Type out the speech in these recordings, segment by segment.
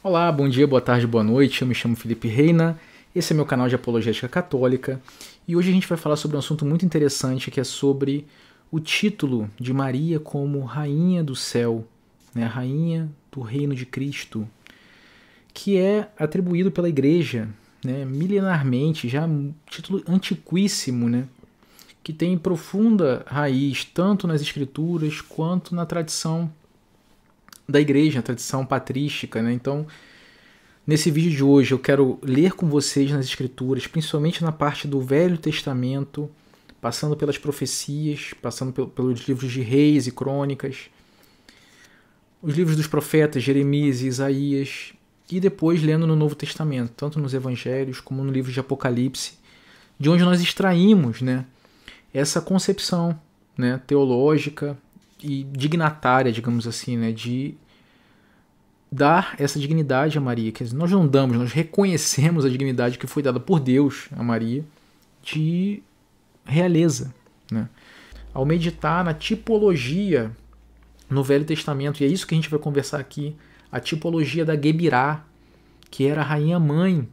Olá, bom dia, boa tarde, boa noite. Eu me chamo Felipe Reina, esse é meu canal de Apologética Católica e hoje a gente vai falar sobre um assunto muito interessante que é sobre o título de Maria como Rainha do Céu, né? Rainha do Reino de Cristo, que é atribuído pela Igreja, né, milenarmente, já um título antiquíssimo, né, que tem profunda raiz tanto nas Escrituras quanto na tradição da Igreja, a tradição patrística, né? Então, nesse vídeo de hoje eu quero ler com vocês nas Escrituras, principalmente na parte do Velho Testamento, passando pelas profecias, passando pelos livros de Reis e Crônicas, os livros dos profetas Jeremias e Isaías, e depois lendo no Novo Testamento, tanto nos Evangelhos como no livro de Apocalipse, de onde nós extraímos, né, essa concepção, né, teológica e dignatária, digamos assim, né, de dar essa dignidade a Maria. Quer dizer, nós não damos, nós reconhecemos a dignidade que foi dada por Deus a Maria de realeza, né? Ao meditar na tipologia no Velho Testamento, e é isso que a gente vai conversar aqui, a tipologia da Gebirá, que era a rainha-mãe,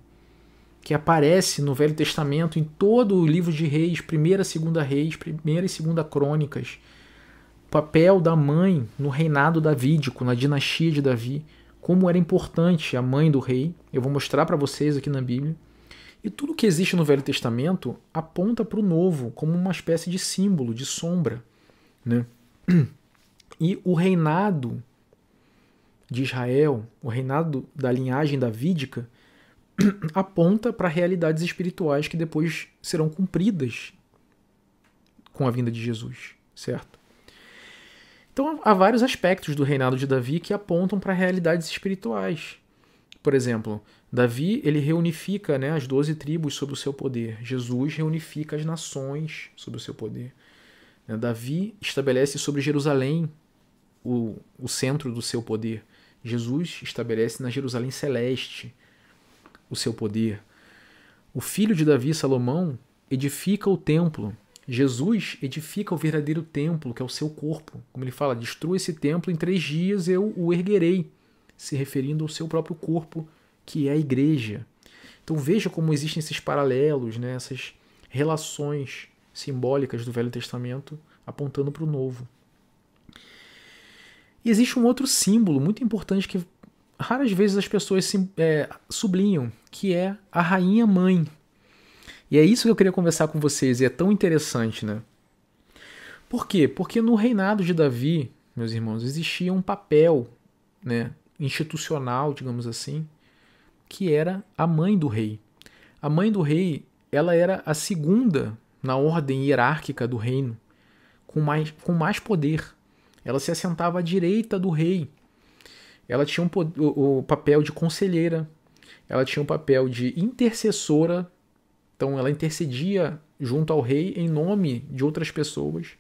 que aparece no Velho Testamento em todo o livro de Reis, 1ª e 2ª Reis, 1ª e 2ª Crônicas, o papel da mãe no reinado davídico, na dinastia de Davi, como era importante a mãe do rei. Eu vou mostrar para vocês aqui na Bíblia. E tudo que existe no Velho Testamento aponta para o Novo como uma espécie de símbolo, de sombra, né? E o reinado de Israel, o reinado da linhagem davídica, aponta para realidades espirituais que depois serão cumpridas com a vinda de Jesus, certo? Então há vários aspectos do reinado de Davi que apontam para realidades espirituais. Por exemplo, Davi ele reunifica, né, as 12 tribos sob o seu poder. Jesus reunifica as nações sob o seu poder. Davi estabelece sobre Jerusalém o centro do seu poder. Jesus estabelece na Jerusalém celeste o seu poder. O filho de Davi, Salomão, edifica o templo. Jesus edifica o verdadeiro templo, que é o seu corpo. Como ele fala, destrua esse templo, em 3 dias eu o erguerei, se referindo ao seu próprio corpo, que é a igreja. Então veja como existem esses paralelos, né, essas relações simbólicas do Velho Testamento apontando para o Novo. E existe um outro símbolo muito importante que raras vezes as pessoas sublinham, que é a rainha-mãe. E é isso que eu queria conversar com vocês, e é tão interessante, né? Por quê? Porque no reinado de Davi, meus irmãos, existia um papel, né, institucional, digamos assim, que era a mãe do rei. A mãe do rei, ela era a segunda na ordem hierárquica do reino, com mais poder. Ela se assentava à direita do rei. Ela tinha o papel de conselheira, ela tinha o papel de intercessora. Então ela intercedia junto ao rei em nome de outras pessoas.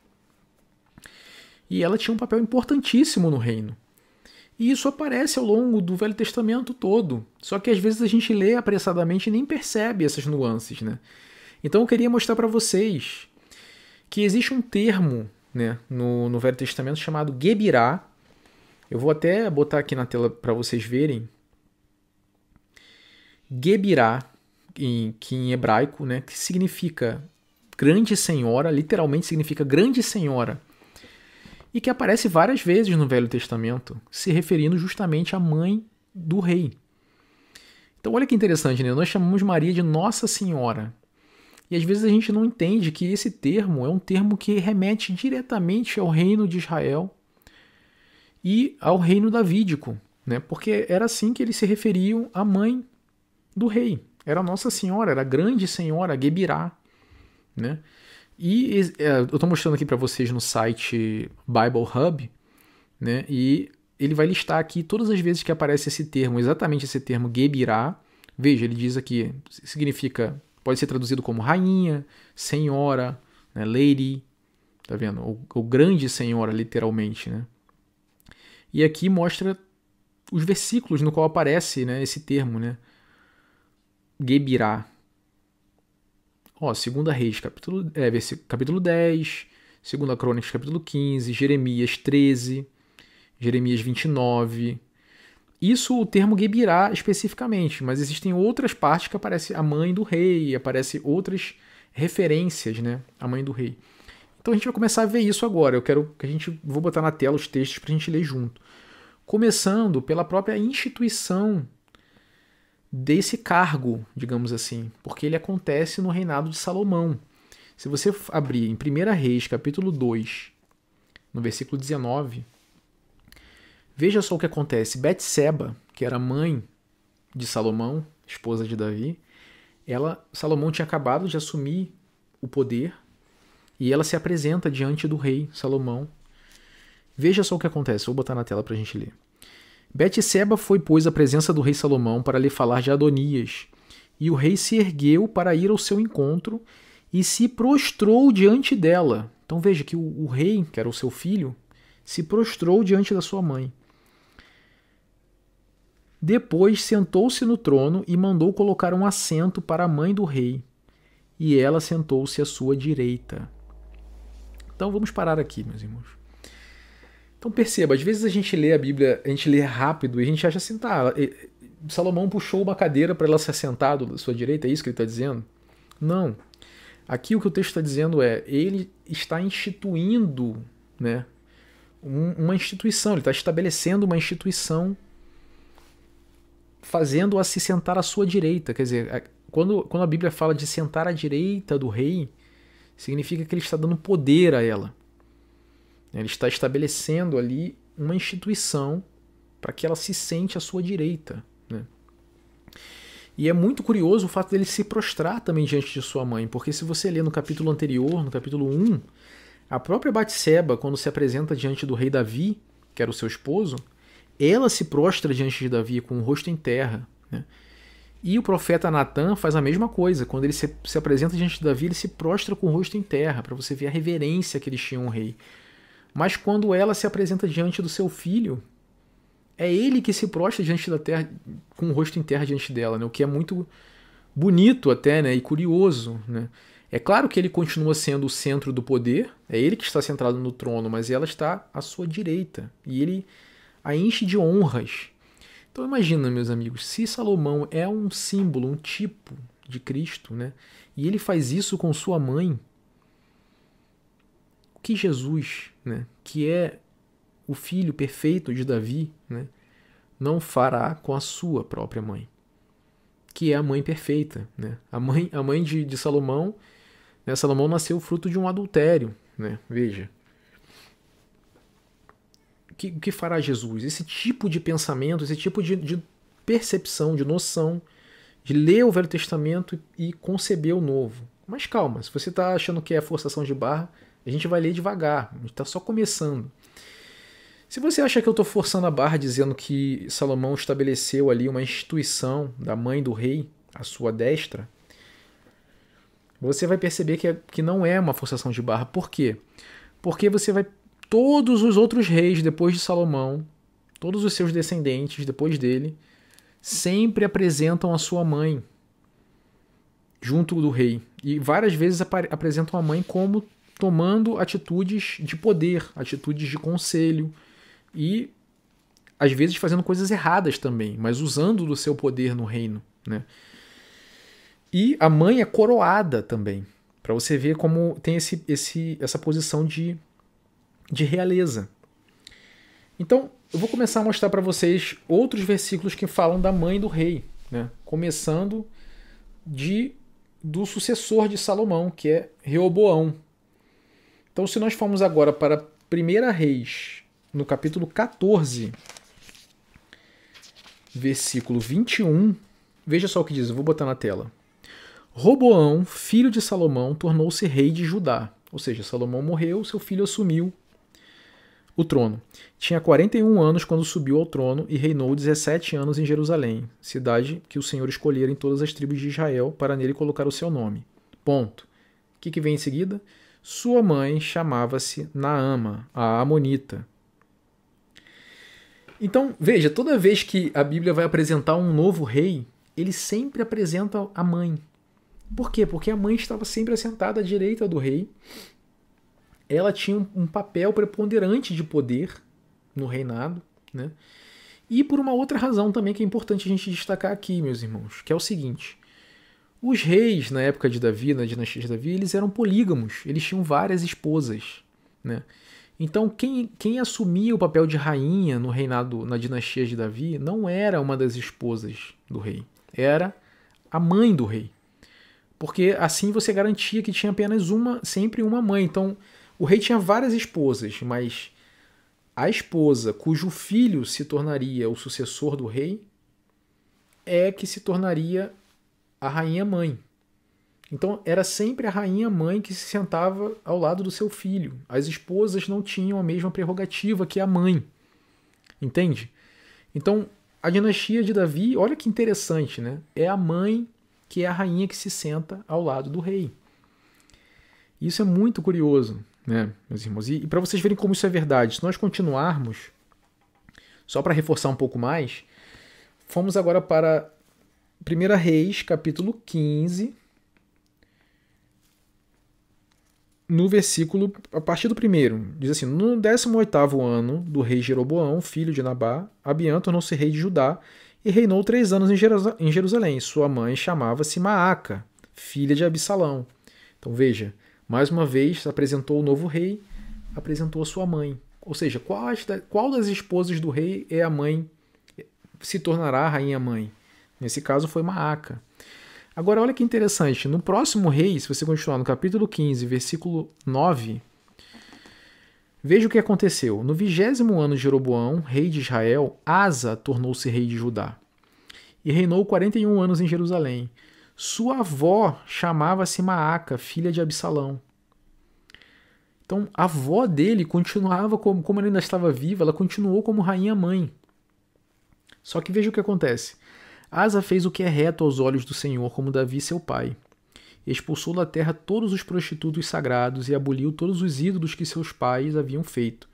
E ela tinha um papel importantíssimo no reino. E isso aparece ao longo do Velho Testamento todo. Só que às vezes a gente lê apressadamente e nem percebe essas nuances, né? Então eu queria mostrar para vocês que existe um termo, né, no Velho Testamento chamado Gebirá. Eu vou até botar aqui na tela para vocês verem. Gebirá, que em hebraico, né, que significa grande senhora, literalmente significa grande senhora, e que aparece várias vezes no Velho Testamento, se referindo justamente à mãe do rei. Então olha que interessante, né? Nós chamamos Maria de Nossa Senhora, e às vezes a gente não entende que esse termo é um termo que remete diretamente ao reino de Israel e ao reino davídico, né? Porque era assim que eles se referiam à mãe do rei. Era Nossa Senhora, era a grande senhora, Gebirá, né? E eu estou mostrando aqui para vocês no site Bible Hub, né? E ele vai listar aqui todas as vezes que aparece esse termo, exatamente esse termo Gebirá. Veja, ele diz aqui, significa, pode ser traduzido como rainha, senhora, né? Lady, tá vendo? Ou grande senhora, literalmente, né? E aqui mostra os versículos no qual aparece, né, esse termo, né? Gebirá. Ó, 2ª Reis, capítulo 10, 2ª Crônicas, capítulo 15, Jeremias 13, Jeremias 29, Isso o termo Gebirá especificamente, mas existem outras partes que aparece a mãe do rei, aparece outras referências, né, à mãe do rei. Então a gente vai começar a ver isso agora. Eu quero que vou botar na tela os textos para a gente ler junto. Começando pela própria instituição desse cargo, digamos assim, porque ele acontece no reinado de Salomão. Se você abrir em 1 Reis, capítulo 2, no versículo 19, veja só o que acontece. Betseba, que era mãe de Salomão, esposa de Davi, Salomão tinha acabado de assumir o poder e ela se apresenta diante do rei Salomão. Veja só o que acontece, vou botar na tela para a gente ler. Betseba foi, pois, à presença do rei Salomão para lhe falar de Adonias, e o rei se ergueu para ir ao seu encontro e se prostrou diante dela. Então veja que o rei, que era o seu filho, se prostrou diante da sua mãe. Depois sentou-se no trono e mandou colocar um assento para a mãe do rei, e ela sentou-se à sua direita. Então vamos parar aqui, meus irmãos. Então perceba, às vezes a gente lê a Bíblia, a gente lê rápido e a gente acha assim, tá, Salomão puxou uma cadeira para ela se assentar à sua direita, é isso que ele está dizendo? Não. Aqui o que o texto está dizendo é, ele está instituindo, né, uma instituição, ele está estabelecendo uma instituição, fazendo-a se sentar à sua direita. Quer dizer, quando a Bíblia fala de sentar à direita do rei, significa que ele está dando poder a ela. Ele está estabelecendo ali uma instituição para que ela se sente à sua direita, né? E é muito curioso o fato dele se prostrar também diante de sua mãe, porque se você ler no capítulo anterior, no capítulo 1, a própria Batseba, quando se apresenta diante do rei Davi, que era o seu esposo, ela se prostra diante de Davi com o rosto em terra, né? E o profeta Natã faz a mesma coisa. Quando ele se apresenta diante de Davi, ele se prostra com o rosto em terra, para você ver a reverência que eles tinham ao rei. Mas quando ela se apresenta diante do seu filho, é ele que se prostra diante da terra, com o rosto em terra diante dela, né? O que é muito bonito até, né? E curioso, né? É claro que ele continua sendo o centro do poder, é ele que está sentado no trono, mas ela está à sua direita. E ele a enche de honras. Então imagina, meus amigos, se Salomão é um símbolo, um tipo de Cristo, né? E ele faz isso com sua mãe, o que Jesus, né, que é o filho perfeito de Davi, né, não fará com a sua própria mãe, que é a mãe perfeita, né? A mãe de Salomão, né, Salomão nasceu fruto de um adultério, né? Veja. O que fará Jesus? Esse tipo de pensamento, esse tipo de percepção, de noção, de ler o Velho Testamento e conceber o Novo. Mas calma, se você está achando que é forçação de barra, a gente vai ler devagar, a gente está só começando. Se você acha que eu estou forçando a barra dizendo que Salomão estabeleceu ali uma instituição da mãe do rei à sua destra, você vai perceber que não é uma forçação de barra. Por quê? Porque todos os outros reis depois de Salomão, todos os seus descendentes depois dele, sempre apresentam a sua mãe junto do rei. E várias vezes apresentam a mãe como tomando atitudes de poder, atitudes de conselho e às vezes fazendo coisas erradas também, mas usando do seu poder no reino, né? E a mãe é coroada também, para você ver como tem essa posição de realeza. Então, eu vou começar a mostrar para vocês outros versículos que falam da mãe do rei, né? Começando do sucessor de Salomão, que é Reoboão. Então, se nós formos agora para 1 Reis, no capítulo 14, versículo 21, veja só o que diz, eu vou botar na tela. Roboão, filho de Salomão, tornou-se rei de Judá. Ou seja, Salomão morreu, seu filho assumiu o trono. Tinha 41 anos quando subiu ao trono e reinou 17 anos em Jerusalém, cidade que o Senhor escolhera em todas as tribos de Israel para nele colocar o seu nome. Ponto. O que vem em seguida? Sua mãe chamava-se Naama, a Amonita. Então, veja, toda vez que a Bíblia vai apresentar um novo rei, ele sempre apresenta a mãe. Por quê? Porque a mãe estava sempre assentada à direita do rei. Ela tinha um papel preponderante de poder no reinado, né? E por uma outra razão também que é importante a gente destacar aqui, meus irmãos, que é o seguinte: os reis na época de Davi, na dinastia de Davi, eles eram polígamos, eles tinham várias esposas, né? Então quem assumia o papel de rainha no reinado, na dinastia de Davi, não era uma das esposas do rei, era a mãe do rei. Porque assim você garantia que tinha apenas sempre uma mãe. Então o rei tinha várias esposas, mas a esposa cujo filho se tornaria o sucessor do rei é que se tornaria a rainha-mãe. Então era sempre a rainha-mãe que se sentava ao lado do seu filho. As esposas não tinham a mesma prerrogativa que a mãe. Entende? Então a dinastia de Davi, olha que interessante, né? É a mãe que é a rainha que se senta ao lado do rei. Isso é muito curioso, né, meus irmãos? E para vocês verem como isso é verdade, se nós continuarmos, só para reforçar um pouco mais, fomos agora para 1 Reis, capítulo 15, no versículo, a partir do primeiro, diz assim: no 18º ano do rei Jeroboão, filho de Nabá, Abiã tornou-se rei de Judá e reinou 3 anos em Jerusalém. Sua mãe chamava-se Maaca, filha de Absalão. Então veja, mais uma vez apresentou o novo rei, apresentou a sua mãe. Ou seja, qual das esposas do rei é a mãe, se tornará a rainha-mãe? Nesse caso foi Maaca. Agora olha que interessante, no próximo rei, se você continuar no capítulo 15, versículo 9, veja o que aconteceu. No 20º ano de Jeroboão, rei de Israel, Asa tornou-se rei de Judá e reinou 41 anos em Jerusalém. Sua avó chamava-se Maaca, filha de Absalão. Então a avó dele continuava, como ela ainda estava viva, ela continuou como rainha-mãe. Só que veja o que acontece. Asa fez o que é reto aos olhos do Senhor, como Davi seu pai. Expulsou da terra todos os prostitutos sagrados e aboliu todos os ídolos que seus pais haviam feito.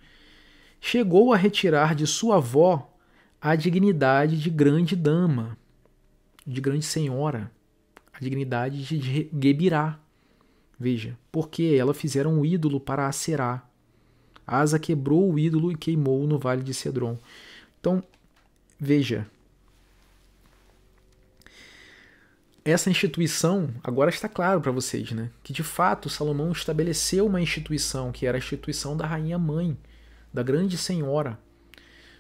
Chegou a retirar de sua avó a dignidade de grande dama, de grande senhora, a dignidade de Gebirá. Veja, porque ela fizeram um ídolo para Aserá. Asa quebrou o ídolo e queimou no vale de Cedron. Então, veja, essa instituição agora está claro para vocês, né? Que de fato Salomão estabeleceu uma instituição que era a instituição da rainha-mãe, da grande senhora.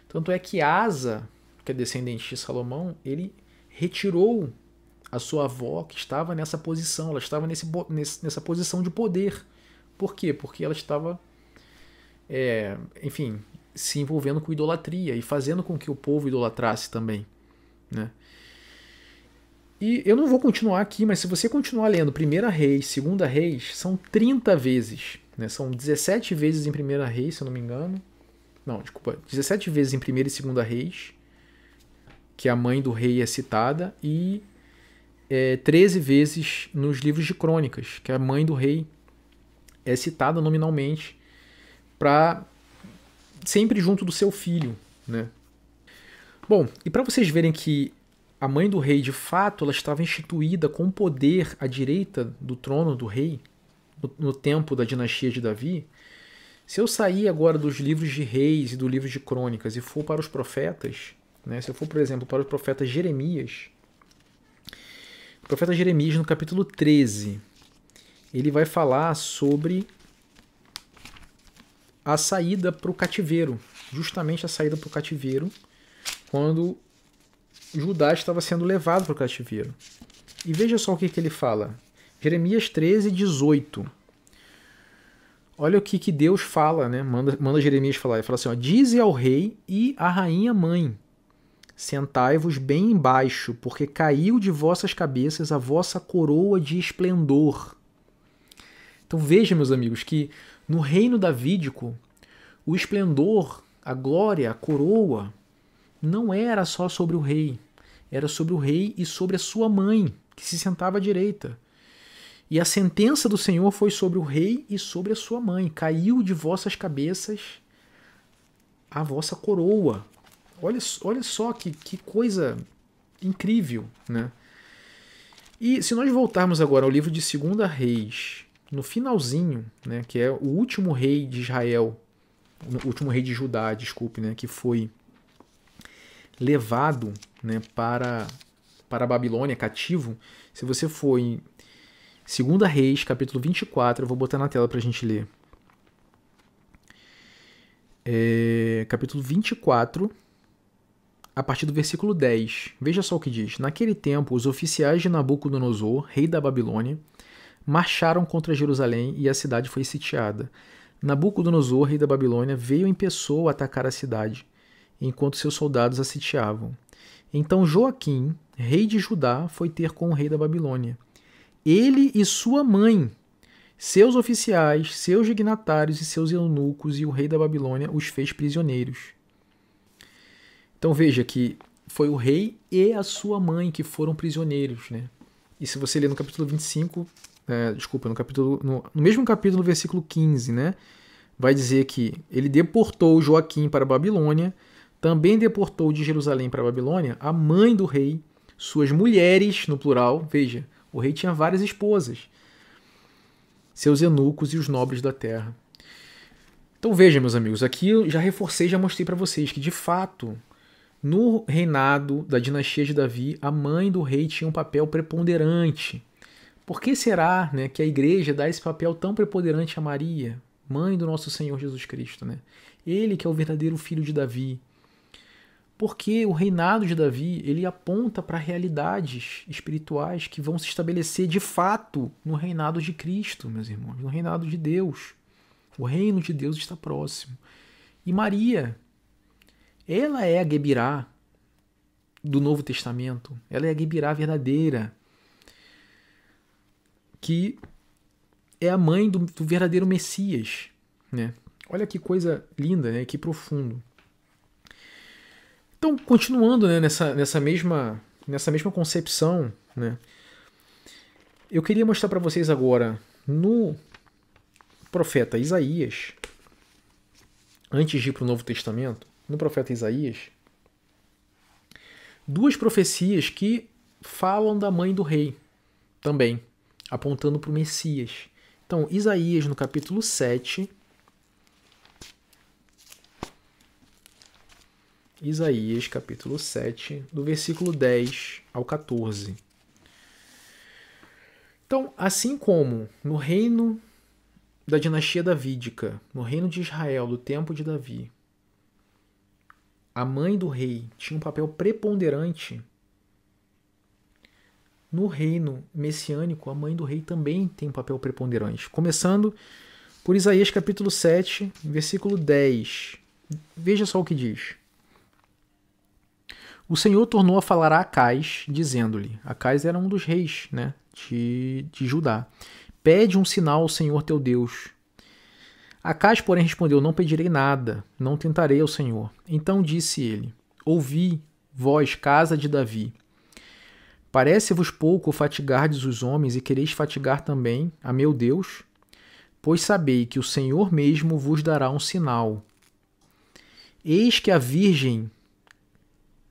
Tanto é que Asa, que é descendente de Salomão, ele retirou a sua avó que estava nessa posição, ela estava nessa posição de poder. Por quê? Porque ela estava, enfim, se envolvendo com idolatria e fazendo com que o povo idolatrasse também, né? E eu não vou continuar aqui, mas se você continuar lendo 1 Reis, 2 Reis, são 30 vezes, né? São 17 vezes em 1 Reis, se eu não me engano. Não, desculpa, 17 vezes em 1 e 2 Reis, que a mãe do rei é citada, e 13 vezes nos livros de crônicas, que a mãe do rei é citada nominalmente, sempre junto do seu filho, né? Bom, e para vocês verem que a mãe do rei, de fato, ela estava instituída com poder à direita do trono do rei, no tempo da dinastia de Davi. Se eu sair agora dos livros de reis e do livro de crônicas e for para os profetas, né, se eu for, por exemplo, para o profeta Jeremias, o profeta Jeremias, no capítulo 13, ele vai falar sobre a saída para o cativeiro, justamente a saída para o cativeiro, quando Judá estava sendo levado para o cativeiro. E veja só o que ele fala. Jeremias 13, 18. Olha o que Deus fala, né? Manda Jeremias falar. Ele fala assim, ó: dize ao rei e à rainha mãe: sentai-vos bem embaixo, porque caiu de vossas cabeças a vossa coroa de esplendor. Então veja, meus amigos, que no reino davídico, o esplendor, a glória, a coroa, não era só sobre o rei, era sobre o rei e sobre a sua mãe, que se sentava à direita. E a sentença do Senhor foi sobre o rei e sobre a sua mãe. Caiu de vossas cabeças a vossa coroa. Olha só que coisa incrível, né? E se nós voltarmos agora ao livro de 2 Reis, no finalzinho, né, que é o último rei de Israel, o último rei de Judá, desculpe, né, que foi levado, né, para a Babilônia, cativo. Se você for em 2 Reis, capítulo 24, eu vou botar na tela para a gente ler. Capítulo 24, a partir do versículo 10. Veja só o que diz. Naquele tempo, os oficiais de Nabucodonosor, rei da Babilônia, marcharam contra Jerusalém e a cidade foi sitiada. Nabucodonosor, rei da Babilônia, veio em pessoa atacar a cidade, enquanto seus soldados a sitiavam. Então Joaquim, rei de Judá, foi ter com o rei da Babilônia. Ele e sua mãe, seus oficiais, seus dignatários e seus eunucos, e o rei da Babilônia os fez prisioneiros. Então veja que foi o rei e a sua mãe que foram prisioneiros, né? E se você ler no capítulo 25, no mesmo capítulo, no versículo 15, né? Vai dizer que ele deportou Joaquim para a Babilônia, também deportou de Jerusalém para a Babilônia a mãe do rei, suas mulheres, no plural. Veja, o rei tinha várias esposas, seus eunucos e os nobres da terra. Então veja, meus amigos, aqui eu já reforcei, já mostrei para vocês que, de fato, no reinado da dinastia de Davi, a mãe do rei tinha um papel preponderante. Por que será, né, que a igreja dá esse papel tão preponderante a Maria, mãe do nosso Senhor Jesus Cristo, né? Ele que é o verdadeiro filho de Davi. Porque o reinado de Davi, ele aponta para realidades espirituais que vão se estabelecer de fato no reinado de Cristo, meus irmãos, no reinado de Deus. O reino de Deus está próximo. E Maria, ela é a Gebirá do Novo Testamento. Ela é a Gebirá verdadeira, que é a mãe do verdadeiro Messias, né? Olha que coisa linda, né? Que profundo. Então, continuando, né, nessa mesma concepção, né, eu queria mostrar para vocês agora no profeta Isaías, antes de ir para o Novo Testamento, no profeta Isaías, duas profecias que falam da mãe do rei também, apontando para o Messias. Então, Isaías, no capítulo 7, Isaías, capítulo 7, do versículo 10 ao 14. Então, assim como no reino da dinastia davídica, no reino de Israel, do tempo de Davi, a mãe do rei tinha um papel preponderante, no reino messiânico, a mãe do rei também tem um papel preponderante. Começando por Isaías, capítulo 7, versículo 10. Veja só o que diz. O Senhor tornou a falar a Acais, dizendo-lhe, Acais era um dos reis, né, de Judá, pede um sinal ao Senhor teu Deus. Acais, porém, respondeu, não pedirei nada, não tentarei ao Senhor. Então disse ele, ouvi, vós, casa de Davi, parece-vos pouco fatigardes os homens e quereis fatigar também a meu Deus? Pois sabei que o Senhor mesmo vos dará um sinal. Eis que a virgem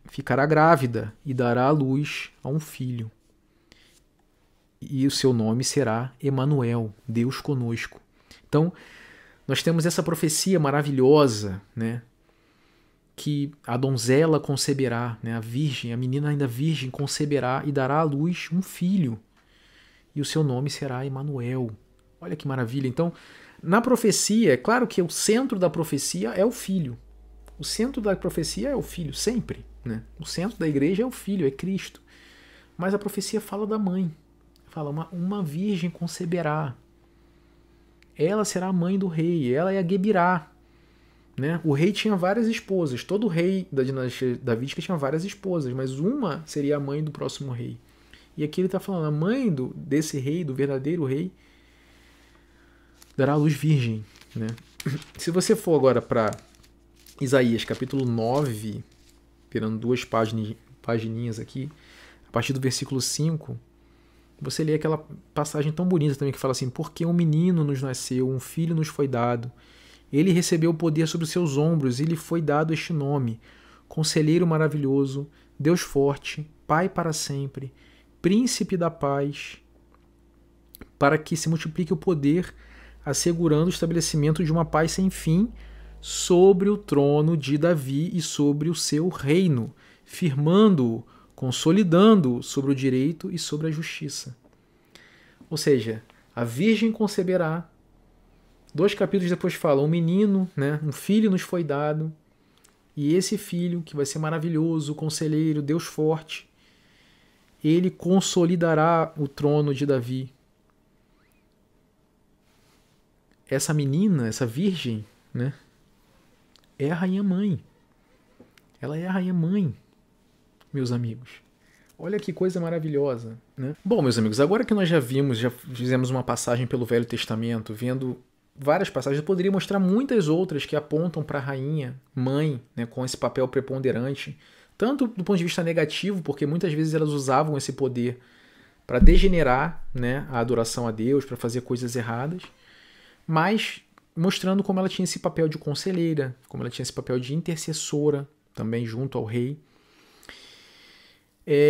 ficará grávida e dará à luz a um filho. E o seu nome será Emanuel, Deus conosco. Então, nós temos essa profecia maravilhosa, né? Que a donzela conceberá, né? A virgem, a menina ainda virgem, conceberá e dará à luz um filho. E o seu nome será Emanuel. Olha que maravilha. Então, na profecia, é claro que o centro da profecia é o filho. O centro da profecia é o filho, sempre, né? O centro da igreja é o filho, é Cristo. Mas a profecia fala da mãe. Fala, uma virgem conceberá. Ela será a mãe do rei, ela é a Gebirá. Né? O rei tinha várias esposas. Todo rei da dinastia davídica tinha várias esposas, mas uma seria a mãe do próximo rei. E aqui ele está falando, a mãe desse rei, do verdadeiro rei, dará à luz virgem. Né? Se você for agora para Isaías, capítulo 9, virando duas pagininhas aqui, a partir do versículo 5, você lê aquela passagem tão bonita também que fala assim, porque um menino nos nasceu, um filho nos foi dado, ele recebeu o poder sobre os seus ombros e lhe foi dado este nome, Conselheiro Maravilhoso, Deus Forte, Pai para sempre, Príncipe da Paz, para que se multiplique o poder, assegurando o estabelecimento de uma paz sem fim sobre o trono de Davi e sobre o seu reino, firmando-o, consolidando-o sobre o direito e sobre a justiça. Ou seja, a Virgem conceberá. 2 capítulos depois fala, um menino, né, um filho nos foi dado, e esse filho, que vai ser maravilhoso, conselheiro, Deus forte, ele consolidará o trono de Davi. Essa menina, essa virgem, né, é a rainha-mãe. Ela é a rainha-mãe, meus amigos. Olha que coisa maravilhosa, né? Bom, meus amigos, agora que nós já fizemos uma passagem pelo Velho Testamento, vendo várias passagens, eu poderia mostrar muitas outras que apontam para a rainha, mãe, né, com esse papel preponderante, tanto do ponto de vista negativo, porque muitas vezes elas usavam esse poder para degenerar, né, a adoração a Deus, para fazer coisas erradas, mas mostrando como ela tinha esse papel de conselheira, como ela tinha esse papel de intercessora, também junto ao rei.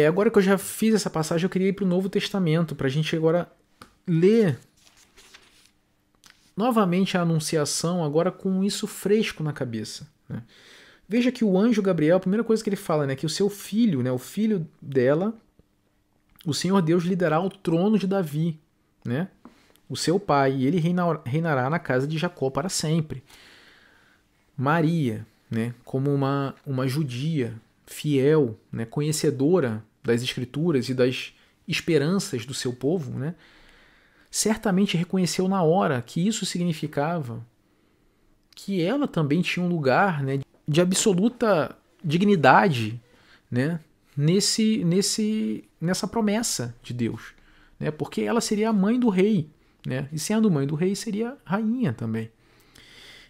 Agora que eu já fiz essa passagem, eu queria ir para o Novo Testamento, para a gente agora ler novamente a Anunciação, agora com isso fresco na cabeça, né? Veja que o anjo Gabriel, a primeira coisa que ele fala, né, que o seu filho, né, o filho dela, o Senhor Deus lhe dará o trono de Davi, né, o seu pai, e ele reinará na casa de Jacó para sempre. Maria, né, como uma judia fiel, né, conhecedora das Escrituras e das esperanças do seu povo, né, certamente reconheceu na hora que isso significava que ela também tinha um lugar, né, de absoluta dignidade, né, nessa promessa de Deus, né, porque ela seria a mãe do rei, né, e sendo mãe do rei seria rainha também.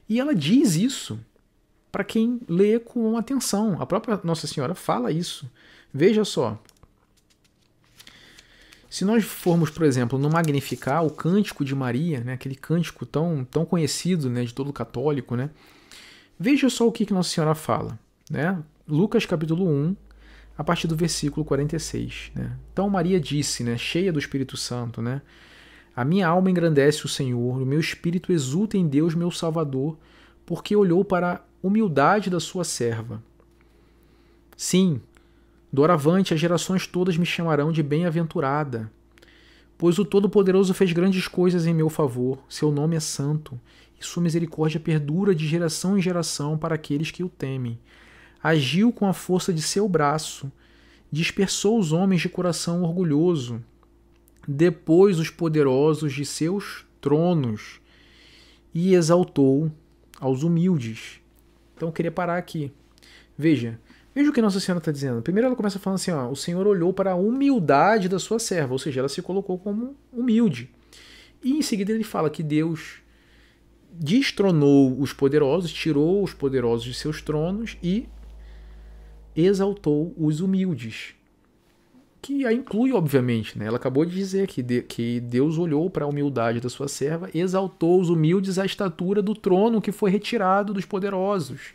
E ela diz isso para quem lê com atenção. A própria Nossa Senhora fala isso. Veja só. Se nós formos, por exemplo, no Magnificar, o Cântico de Maria, né, aquele cântico tão conhecido, né, de todo católico, né, veja só o que Nossa Senhora fala, né? Lucas capítulo 1, a partir do versículo 46. Né? Então Maria disse, né, cheia do Espírito Santo, né, a minha alma engrandece o Senhor, o meu espírito exulta em Deus, meu Salvador, porque olhou para a humildade da sua serva. Sim, doravante as gerações todas me chamarão de bem-aventurada, pois o Todo-Poderoso fez grandes coisas em meu favor, seu nome é santo, e sua misericórdia perdura de geração em geração para aqueles que o temem. Agiu com a força de seu braço, dispersou os homens de coração orgulhoso, depôs os poderosos de seus tronos e exaltou aos humildes. Então eu queria parar aqui. Veja o que Nossa Senhora está dizendo. Primeiro ela começa falando assim, ó, o Senhor olhou para a humildade da sua serva, ou seja, ela se colocou como humilde. E em seguida ele fala que Deus destronou os poderosos, tirou os poderosos de seus tronos e exaltou os humildes. Que a inclui, obviamente, né? Ela acabou de dizer que Deus olhou para a humildade da sua serva, exaltou os humildes à estatura do trono que foi retirado dos poderosos.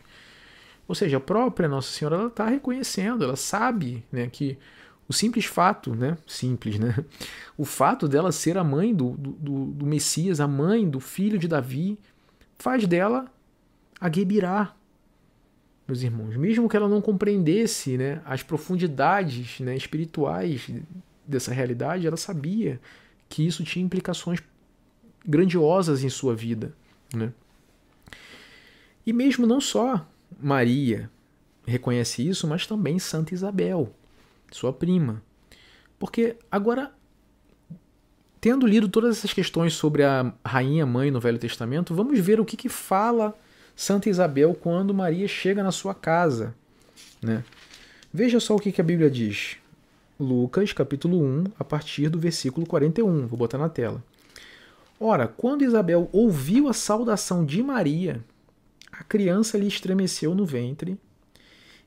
Ou seja, a própria Nossa Senhora ela está reconhecendo, ela sabe, né, que o simples fato, né, o fato dela ser a mãe do Messias, a mãe do filho de Davi, faz dela a Guebirá, meus irmãos. Mesmo que ela não compreendesse, né, as profundidades, né, espirituais dessa realidade, ela sabia que isso tinha implicações grandiosas em sua vida, né? E mesmo não só Maria reconhece isso, mas também Santa Isabel, sua prima. Porque agora, tendo lido todas essas questões sobre a rainha mãe no Velho Testamento, vamos ver o que fala Santa Isabel quando Maria chega na sua casa, né? Veja só o que a Bíblia diz. Lucas, capítulo 1, a partir do versículo 41. Vou botar na tela. Ora, quando Isabel ouviu a saudação de Maria, a criança lhe estremeceu no ventre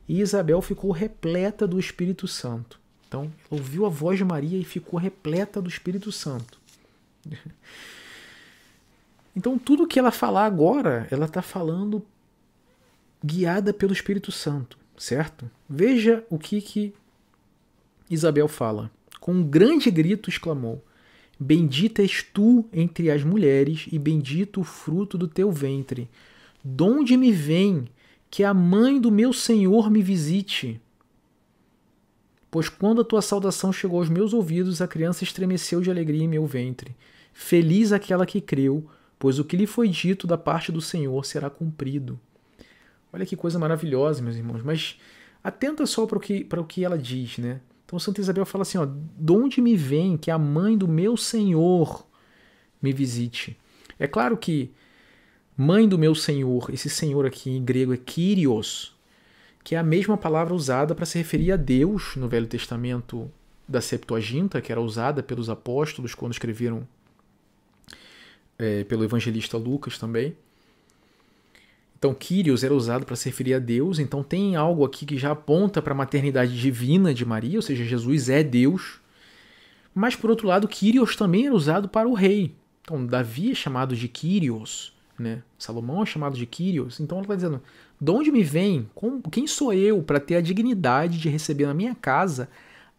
e Isabel ficou repleta do Espírito Santo. Então, ouviu a voz de Maria e ficou repleta do Espírito Santo. Então, tudo que ela falar agora, ela está falando guiada pelo Espírito Santo, certo? Veja o que Isabel fala. Com um grande grito exclamou: bendita és tu entre as mulheres e bendito o fruto do teu ventre. Donde me vem que a mãe do meu Senhor me visite? Pois quando a tua saudação chegou aos meus ouvidos, a criança estremeceu de alegria em meu ventre. Feliz aquela que creu, pois o que lhe foi dito da parte do Senhor será cumprido. Olha que coisa maravilhosa, meus irmãos. Mas atenta só para o que ela diz, né? Então Santa Isabel fala assim, ó, de onde me vem que a mãe do meu Senhor me visite? É claro que mãe do meu Senhor, esse Senhor aqui em grego é Kyrios, que é a mesma palavra usada para se referir a Deus no Velho Testamento da Septuaginta, que era usada pelos apóstolos quando escreveram pelo evangelista Lucas também. Então, Kyrios era usado para se referir a Deus, então tem algo aqui que já aponta para a maternidade divina de Maria, ou seja, Jesus é Deus. Mas, por outro lado, Kyrios também era usado para o rei. Então, Davi é chamado de Kyrios, né? Salomão é chamado de Kyrios. Então, ela está dizendo, de onde me vem? Quem sou eu para ter a dignidade de receber na minha casa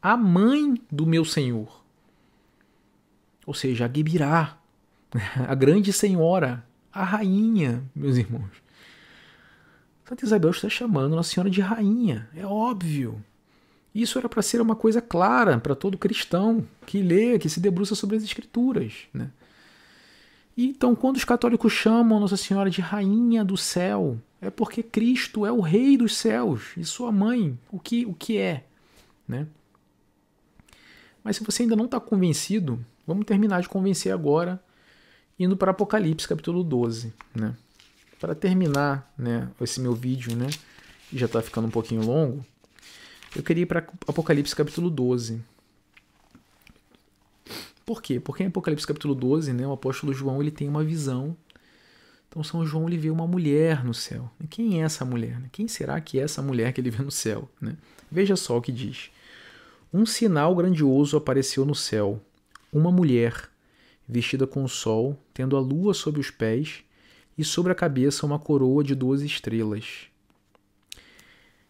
a mãe do meu Senhor? Ou seja, a Gebirá, a grande senhora, a rainha, meus irmãos. Santa Isabel está chamando Nossa Senhora de rainha, é óbvio. Isso era para ser uma coisa clara para todo cristão que lê, que se debruça sobre as Escrituras, né? E então, quando os católicos chamam Nossa Senhora de rainha do céu, é porque Cristo é o rei dos céus e sua mãe, o que é, né? Mas se você ainda não está convencido, vamos terminar de convencer agora, indo para Apocalipse, capítulo 12, né? Para terminar, né, esse meu vídeo, né, que já está ficando um pouquinho longo, eu queria ir para Apocalipse, capítulo 12. Por quê? Porque em Apocalipse, capítulo 12, né, o apóstolo João ele tem uma visão. Então, São João ele vê uma mulher no céu. E quem é essa mulher? Quem será que é essa mulher que ele vê no céu, né? Veja só o que diz. Um sinal grandioso apareceu no céu. Uma mulher, vestida com o sol, tendo a lua sob os pés, e sobre a cabeça uma coroa de 12 estrelas.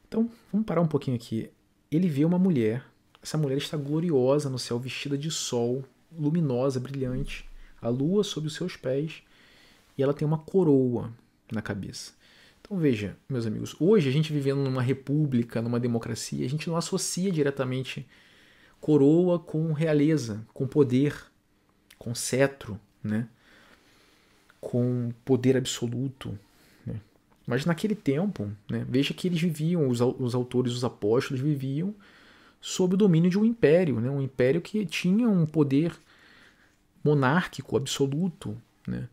Então, vamos parar um pouquinho aqui. Ele vê uma mulher, essa mulher está gloriosa no céu, vestida de sol, luminosa, brilhante, a lua sob os seus pés, e ela tem uma coroa na cabeça. Então veja, meus amigos, hoje a gente vivendo numa república, numa democracia, a gente não associa diretamente coroa com realeza, com poder, com cetro, né? Com poder absoluto, né? Mas naquele tempo, né, veja que eles viviam, os autores, os apóstolos viviam sob o domínio de um império, né, um império que tinha um poder monárquico absoluto, né?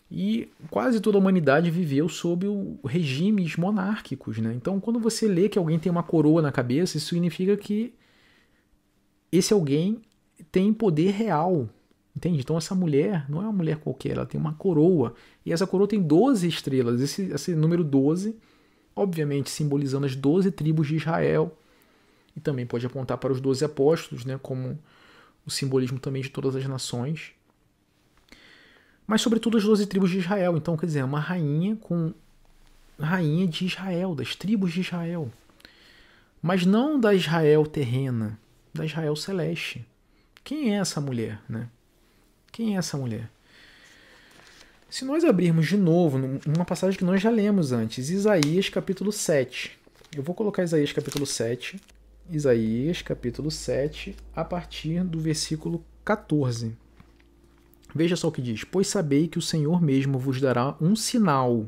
E quase toda a humanidade viveu sob regimes monárquicos, né? Então, quando você lê que alguém tem uma coroa na cabeça, isso significa que esse alguém tem poder real. Entende? Então essa mulher não é uma mulher qualquer, ela tem uma coroa. E essa coroa tem 12 estrelas. Esse número 12, obviamente simbolizando as 12 tribos de Israel. E também pode apontar para os 12 apóstolos, né, como o simbolismo também de todas as nações. Mas sobretudo as 12 tribos de Israel. Então, quer dizer, é uma rainha rainha de Israel, das tribos de Israel. Mas não da Israel terrena, da Israel celeste. Quem é essa mulher, né? Quem é essa mulher? Se nós abrirmos de novo uma passagem que nós já lemos antes, Isaías capítulo 7. Eu vou colocar Isaías capítulo 7. Isaías capítulo 7, a partir do versículo 14. Veja só o que diz. Pois sabei que o Senhor mesmo vos dará um sinal.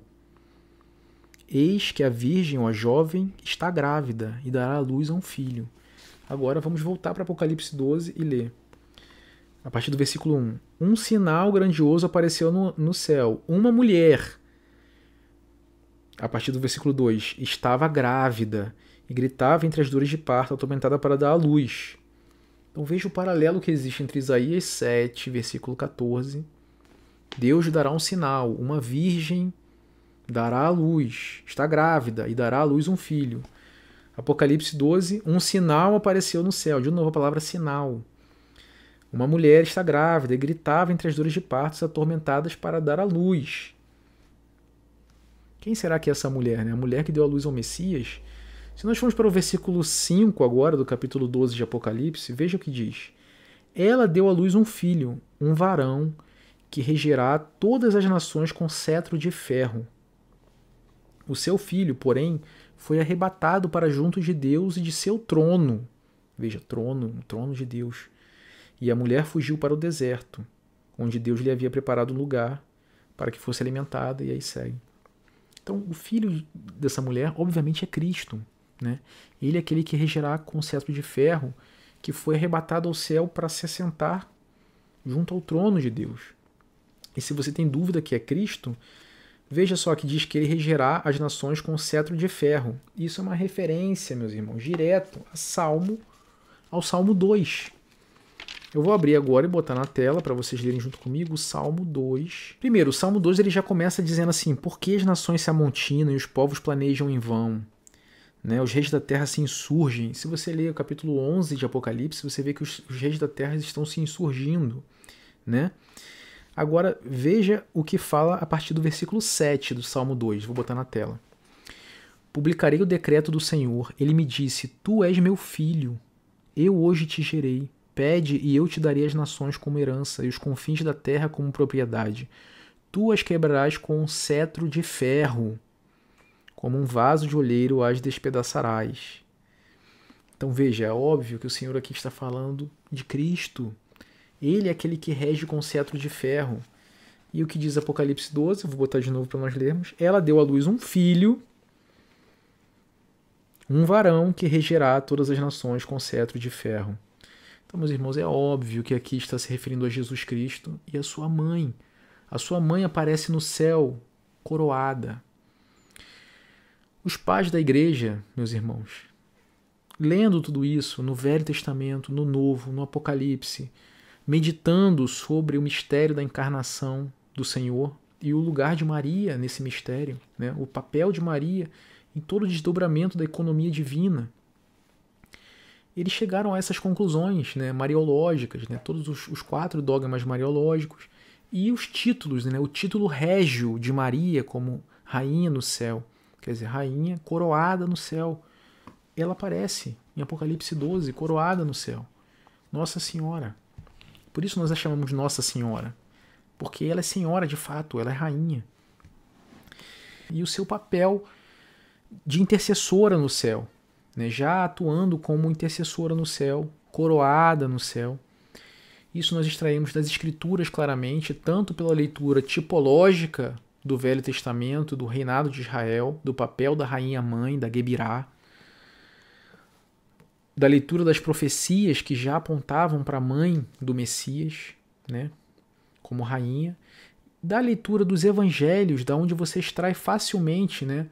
Eis que a virgem ou a jovem está grávida e dará à luz a um filho. Agora vamos voltar para Apocalipse 12 e ler. A partir do versículo 1. Um sinal grandioso apareceu no céu. Uma mulher. A partir do versículo 2. Estava grávida e gritava entre as dores de parto, atormentada para dar à luz. Então veja o paralelo que existe entre Isaías 7, versículo 14. Deus dará um sinal. Uma virgem dará à luz. Está grávida e dará à luz um filho. Apocalipse 12. Um sinal apareceu no céu. De novo a palavra sinal. Uma mulher está grávida e gritava entre as dores de partos, atormentadas para dar à luz. Quem será que é essa mulher, né? A mulher que deu à luz ao Messias? Se nós formos para o versículo 5 agora, do capítulo 12 de Apocalipse, veja o que diz. Ela deu à luz um filho, um varão, que regerá todas as nações com cetro de ferro. O seu filho, porém, foi arrebatado para junto de Deus e de seu trono. Veja, trono, o trono de Deus. E a mulher fugiu para o deserto, onde Deus lhe havia preparado um lugar para que fosse alimentada, e aí segue. Então, o filho dessa mulher, obviamente, é Cristo, né? Ele é aquele que regerá com o cetro de ferro, que foi arrebatado ao céu para se assentar junto ao trono de Deus. E se você tem dúvida que é Cristo, veja só que diz que ele regerá as nações com o cetro de ferro. Isso é uma referência, meus irmãos, direto ao Salmo 2. Eu vou abrir agora e botar na tela para vocês lerem junto comigo o Salmo 2. Primeiro, o Salmo 2 ele já começa dizendo assim: por que as nações se amontinam e os povos planejam em vão? Né? Os reis da terra se insurgem. Se você ler o capítulo 11 de Apocalipse, você vê que os reis da terra estão se insurgindo. Né? Agora, veja o que fala a partir do versículo 7 do Salmo 2. Vou botar na tela. Publicarei o decreto do Senhor. Ele me disse: tu és meu filho. Eu hoje te gerei. Pede e eu te darei as nações como herança e os confins da terra como propriedade. Tu as quebrarás com um cetro de ferro. Como um vaso de olheiro as despedaçarás. Então veja, é óbvio que o Senhor aqui está falando de Cristo. Ele é aquele que rege com cetro de ferro. E o que diz Apocalipse 12, eu vou botar de novo para nós lermos. Ela deu à luz um filho, um varão que regerá todas as nações com cetro de ferro. Então, meus irmãos, é óbvio que aqui está se referindo a Jesus Cristo e a sua mãe. A sua mãe aparece no céu, coroada. Os pais da igreja, meus irmãos, lendo tudo isso no Velho Testamento, no Novo, no Apocalipse, meditando sobre o mistério da encarnação do Senhor e o lugar de Maria nesse mistério, né? O papel de Maria em todo o desdobramento da economia divina, eles chegaram a essas conclusões, né, mariológicas, né, todos os 4 dogmas mariológicos e os títulos, né, o título régio de Maria como rainha no céu, quer dizer, rainha coroada no céu. Ela aparece em Apocalipse 12, coroada no céu. Nossa Senhora. Por isso nós a chamamos Nossa Senhora, porque ela é senhora de fato, ela é rainha. E o seu papel de intercessora no céu, né, já atuando como intercessora no céu, coroada no céu. Isso nós extraímos das Escrituras claramente, tanto pela leitura tipológica do Velho Testamento, do reinado de Israel, do papel da rainha-mãe, da Gebirá, da leitura das profecias que já apontavam para a mãe do Messias, né, como rainha, da leitura dos evangelhos, da onde você extrai facilmente, né,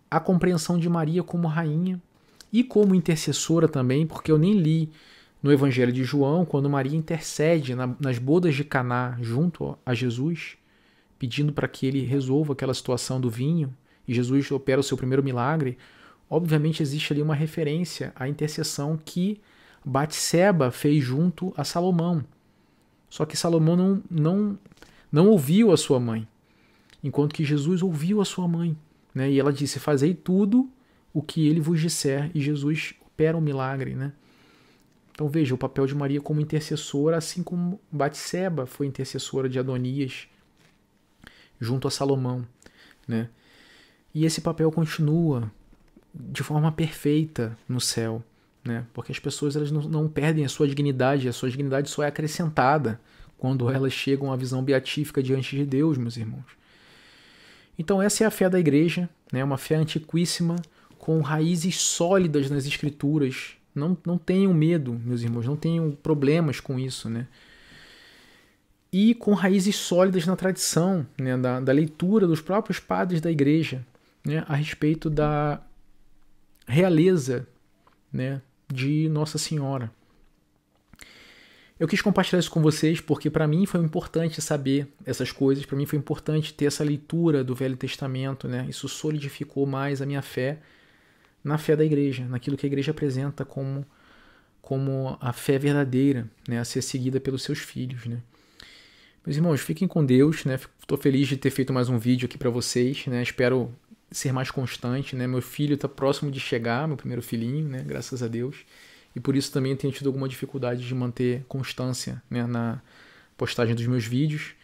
a compreensão de Maria como rainha, e como intercessora também, porque eu nem li no Evangelho de João, quando Maria intercede nas bodas de Caná junto a Jesus, pedindo para que ele resolva aquela situação do vinho, e Jesus opera o seu primeiro milagre. Obviamente existe ali uma referência à intercessão que Batseba fez junto a Salomão. Só que Salomão não ouviu a sua mãe, enquanto que Jesus ouviu a sua mãe, né? E ela disse: fazei tudo o que ele vos disser, e Jesus opera um milagre, né? Então veja, o papel de Maria como intercessora, assim como Batseba foi intercessora de Adonias junto a Salomão, né? E esse papel continua de forma perfeita no céu, né? Porque as pessoas elas não perdem a sua dignidade só é acrescentada quando elas chegam à visão beatífica diante de Deus, meus irmãos. Então essa é a fé da igreja, né? Uma fé antiquíssima, com raízes sólidas nas Escrituras. Não tenham medo, meus irmãos, não tenham problemas com isso, né? E com raízes sólidas na tradição, né? da leitura dos próprios padres da igreja, né? A respeito da realeza, né? De Nossa Senhora. Eu quis compartilhar isso com vocês porque para mim foi importante saber essas coisas, para mim foi importante ter essa leitura do Velho Testamento, né? Isso solidificou mais a minha fé na fé da igreja, naquilo que a igreja apresenta como a fé verdadeira, né, a ser seguida pelos seus filhos, né. Meus irmãos, fiquem com Deus, né. Estou feliz de ter feito mais um vídeo aqui para vocês, né. Espero ser mais constante, né. Meu filho está próximo de chegar, meu primeiro filhinho, né, graças a Deus, e por isso também tenho tido alguma dificuldade de manter constância, né, na postagem dos meus vídeos,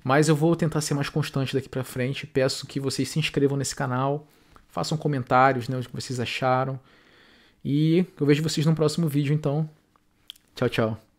mas eu vou tentar ser mais constante daqui para frente. Peço que vocês se inscrevam nesse canal, façam comentários, né, o que vocês acharam. E eu vejo vocês no próximo vídeo, então. Tchau, tchau.